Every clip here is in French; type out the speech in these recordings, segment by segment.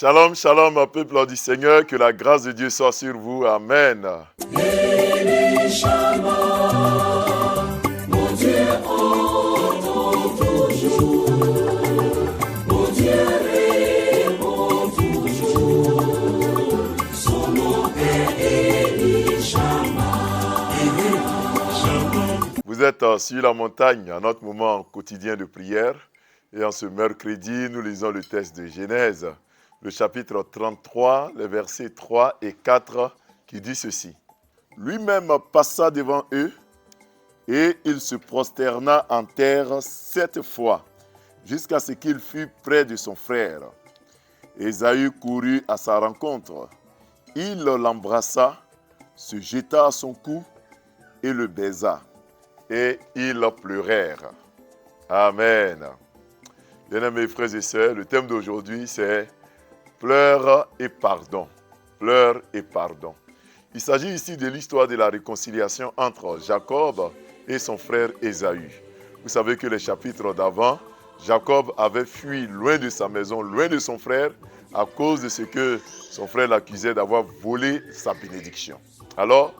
Shalom, shalom, peuple du Seigneur, que la grâce de Dieu soit sur vous. Amen. Mon Dieu entend toujours, mon Dieu répond toujours, son nom est Elishama. Vous êtes sur la montagne, à notre moment quotidien de prière. Et en ce mercredi, nous lisons le texte de Genèse, le chapitre 33, les versets 3 et 4, qui dit ceci. Lui-même passa devant eux, et il se prosterna en terre 7 fois, jusqu'à ce qu'il fût près de son frère. Ésaü courut à sa rencontre. Il l'embrassa, se jeta à son cou et le baisa. Et ils pleurèrent. Amen. Bien-aimés frères et sœurs, le thème d'aujourd'hui c'est pleurs et pardon. Pleurs et pardon. Il s'agit ici de l'histoire de la réconciliation entre Jacob et son frère Ésaü. Vous savez que les chapitres d'avant, Jacob avait fui loin de sa maison, loin de son frère, à cause de ce que son frère l'accusait d'avoir volé sa bénédiction. Alors,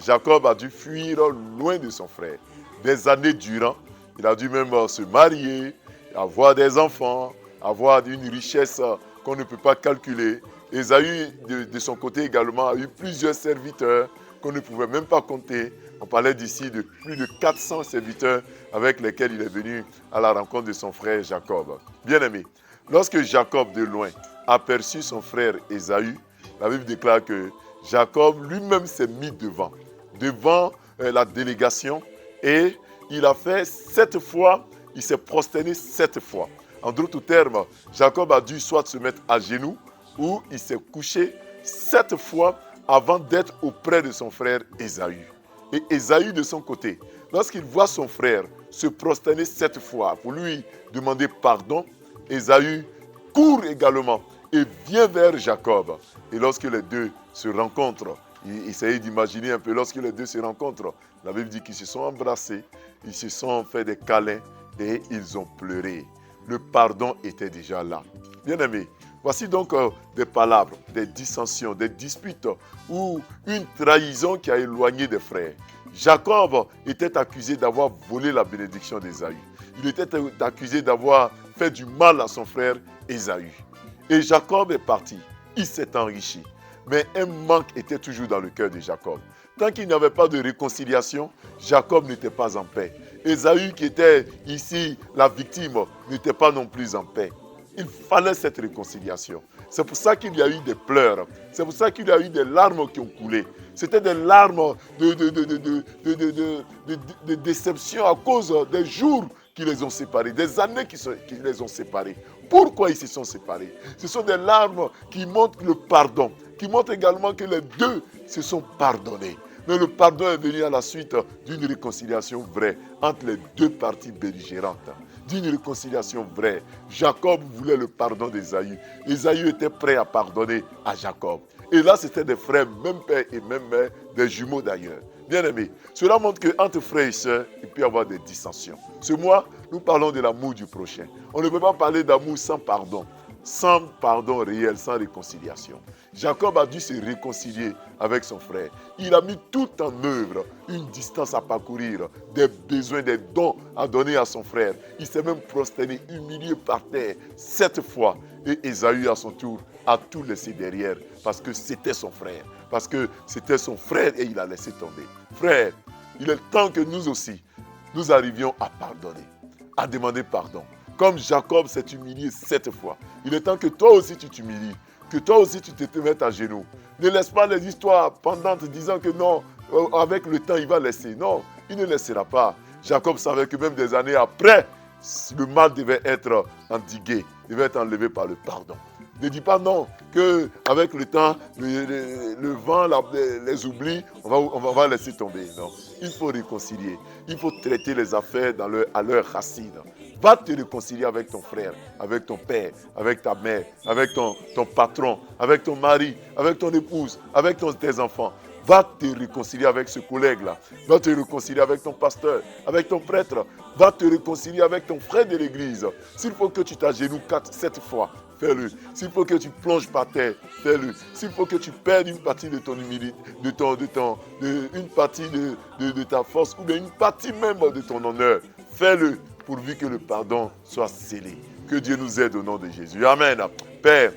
Jacob a dû fuir loin de son frère. Des années durant, il a dû même se marier, avoir des enfants, avoir une richesse qu'on ne peut pas calculer. Ésaü, de son côté également, a eu plusieurs serviteurs qu'on ne pouvait même pas compter. On parlait d'ici de plus de 400 serviteurs avec lesquels il est venu à la rencontre de son frère Jacob. Bien-aimé, lorsque Jacob de loin aperçut son frère Ésaü, la Bible déclare que Jacob lui-même s'est mis devant la délégation et il a fait 7 fois, il s'est prosterné 7 fois. En d'autres termes, Jacob a dû soit se mettre à genoux ou il s'est couché 7 fois avant d'être auprès de son frère Ésaü. Et Ésaü de son côté, lorsqu'il voit son frère se prosterner 7 fois pour lui demander pardon, Ésaü court également et vient vers Jacob. Et lorsque les deux se rencontrent, essayez d'imaginer un peu, lorsque les deux se rencontrent, la Bible dit qu'ils se sont embrassés, ils se sont fait des câlins et ils ont pleuré. Le pardon était déjà là. Bien-aimés, voici donc des palabres, des dissensions, des disputes ou une trahison qui a éloigné des frères. Jacob était accusé d'avoir volé la bénédiction d'Ésaü. Il était accusé d'avoir fait du mal à son frère Ésaü. Et Jacob est parti. Il s'est enrichi. Mais un manque était toujours dans le cœur de Jacob. Tant qu'il n'y avait pas de réconciliation, Jacob n'était pas en paix. Ésaü, qui était ici la victime, n'était pas non plus en paix. Il fallait cette réconciliation. C'est pour ça qu'il y a eu des pleurs. C'est pour ça qu'il y a eu des larmes qui ont coulé. C'était des larmes de déception à cause des jours qui les ont séparés, des années qui les ont séparés. Pourquoi ils se sont séparés? Ce sont des larmes qui montrent le pardon, qui montrent également que les deux se sont pardonnés. Mais le pardon est venu à la suite d'une réconciliation vraie entre les deux parties belligérantes. D'une réconciliation vraie. Jacob voulait le pardon d'Ésaü. Ésaü était prêt à pardonner à Jacob. Et là, c'était des frères, même père et même mère, des jumeaux d'ailleurs. Bien-aimés, cela montre qu'entre frères et sœurs, il peut y avoir des dissensions. Ce mois, nous parlons de l'amour du prochain. On ne peut pas parler d'amour sans pardon réel, sans réconciliation. Jacob a dû se réconcilier avec son frère. Il a mis tout en œuvre, une distance à parcourir, des besoins, des dons à donner à son frère. Il s'est même prosterné, humilié par terre 7 fois. Et Ésaü, à son tour, a tout laissé derrière parce que c'était son frère. Parce que c'était son frère et il a laissé tomber. Frère, il est temps que nous aussi, nous arrivions à pardonner, à demander pardon. Comme Jacob s'est humilié 7 fois, il est temps que toi aussi tu t'humilies, que toi aussi tu te mettes à genoux. Ne laisse pas les histoires pendantes disant que non, avec le temps il va laisser. Non, il ne laissera pas. Jacob savait que même des années après, le mal devait être endigué, devait être enlevé par le pardon. Ne dis pas non, qu'avec le temps, le vent, les oublis, on va laisser tomber. Non, il faut réconcilier. Il faut traiter les affaires à leur racine. Va te réconcilier avec ton frère, avec ton père, avec ta mère, avec ton patron, avec ton mari, avec ton épouse, avec tes enfants. Va te réconcilier avec ce collègue-là. Va te réconcilier avec ton pasteur, avec ton prêtre. Va te réconcilier avec ton frère de l'église. S'il faut que tu t'agenouilles 7 fois, fais-le. S'il faut que tu plonges par terre, fais-le. S'il faut que tu perdes une partie de ton humilité, une partie de ta force, ou bien une partie même de ton honneur, fais-le, pourvu que le pardon soit scellé. Que Dieu nous aide au nom de Jésus. Amen. Père,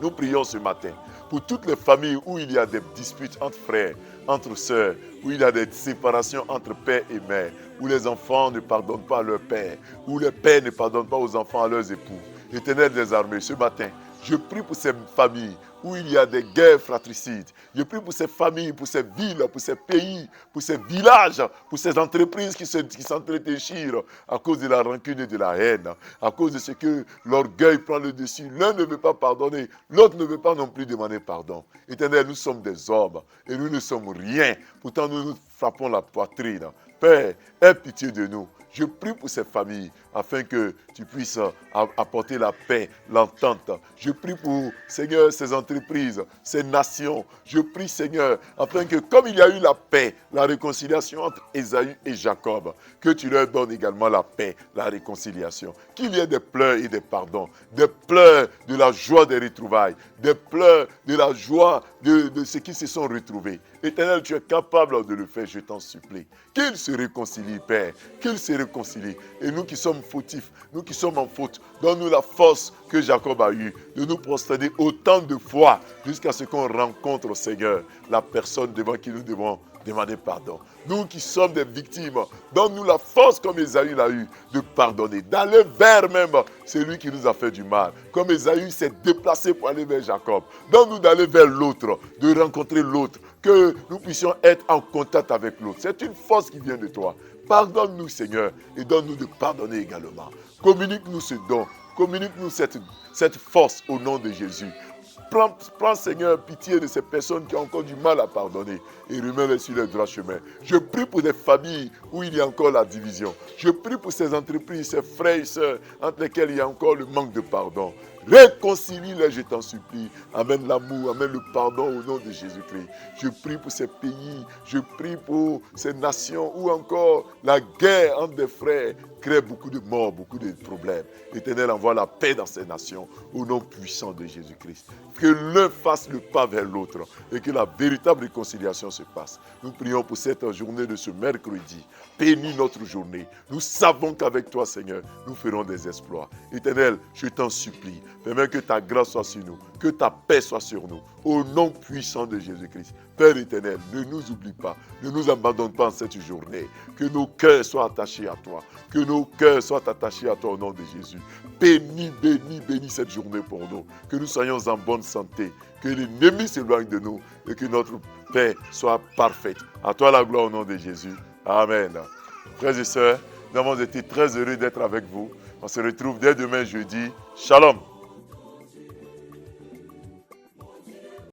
nous prions ce matin pour toutes les familles où il y a des disputes entre frères, entre sœurs, où il y a des séparations entre père et mère, où les enfants ne pardonnent pas à leur père, où les pères ne pardonnent pas aux enfants à leurs époux. Éternel des armées, ce matin, je prie pour ces familles où il y a des guerres fratricides. Je prie pour ces familles, pour ces villes, pour ces pays, pour ces villages, pour ces entreprises qui s'entretéchirent à cause de la rancune et de la haine, à cause de ce que l'orgueil prend le dessus. L'un ne veut pas pardonner, l'autre ne veut pas non plus demander pardon. Éternel, nous sommes des hommes et nous ne sommes rien. Pourtant, nous nous frappons la poitrine. Père, aie pitié de nous. Je prie pour ces familles afin que tu puisses apporter la paix, l'entente. Je prie pour, Seigneur, ces entreprises, ces nations. Je prie, Seigneur, afin que comme il y a eu la paix, la réconciliation entre Ésaü et Jacob, que tu leur donnes également la paix, la réconciliation. Qu'il y ait des pleurs et des pardons, des pleurs de la joie des retrouvailles, des pleurs de la joie de ceux qui se sont retrouvés. Éternel, tu es capable de le faire, je t'en supplie. Qu'ils se réconcilient, Père, qu'ils se réconcilient. Et nous qui sommes fautifs, nous qui sommes en faute, donne-nous la force que Jacob a eue de nous prosterner autant de fois jusqu'à ce qu'on rencontre, Seigneur, la personne devant qui nous devons demander pardon. Nous qui sommes des victimes, donne-nous la force comme Ésaü l'a eu de pardonner, d'aller vers même celui qui nous a fait du mal. Comme Ésaü s'est déplacé pour aller vers Jacob, donne-nous d'aller vers l'autre, de rencontrer l'autre, que nous puissions être en contact avec l'autre. C'est une force qui vient de toi. Pardonne-nous, Seigneur, et donne-nous de pardonner également. Communique-nous ce don, communique-nous cette force au nom de Jésus. Prends, Seigneur, pitié de ces personnes qui ont encore du mal à pardonner et remets-les sur le droit chemin. Je prie pour des familles où il y a encore la division. Je prie pour ces entreprises, ces frères et sœurs entre lesquels il y a encore le manque de pardon. Réconcilie-les, je t'en supplie. Amène l'amour, amène le pardon au nom de Jésus-Christ. Je prie pour ces pays, je prie pour ces nations où encore la guerre entre des frères crée beaucoup de morts, beaucoup de problèmes. L'Éternel envoie la paix dans ces nations au nom puissant de Jésus-Christ. Que l'un fasse le pas vers l'autre et que la véritable réconciliation se passe. Nous prions pour cette journée de ce mercredi. Bénis notre journée. Nous savons qu'avec toi, Seigneur, nous ferons des exploits. Éternel, je t'en supplie. Permets que ta grâce soit sur nous, que ta paix soit sur nous. Au nom puissant de Jésus-Christ. Père éternel, ne nous oublie pas, ne nous abandonne pas en cette journée. Que nos cœurs soient attachés à toi. Que nos cœurs soient attachés à toi au nom de Jésus. Bénis, bénis, bénis cette journée pour nous. Que nous soyons en bonne santé. Que l'ennemi s'éloigne de nous et que notre paix soit parfaite. À toi la gloire au nom de Jésus. Amen. Frères et sœurs, nous avons été très heureux d'être avec vous. On se retrouve dès demain jeudi. Shalom.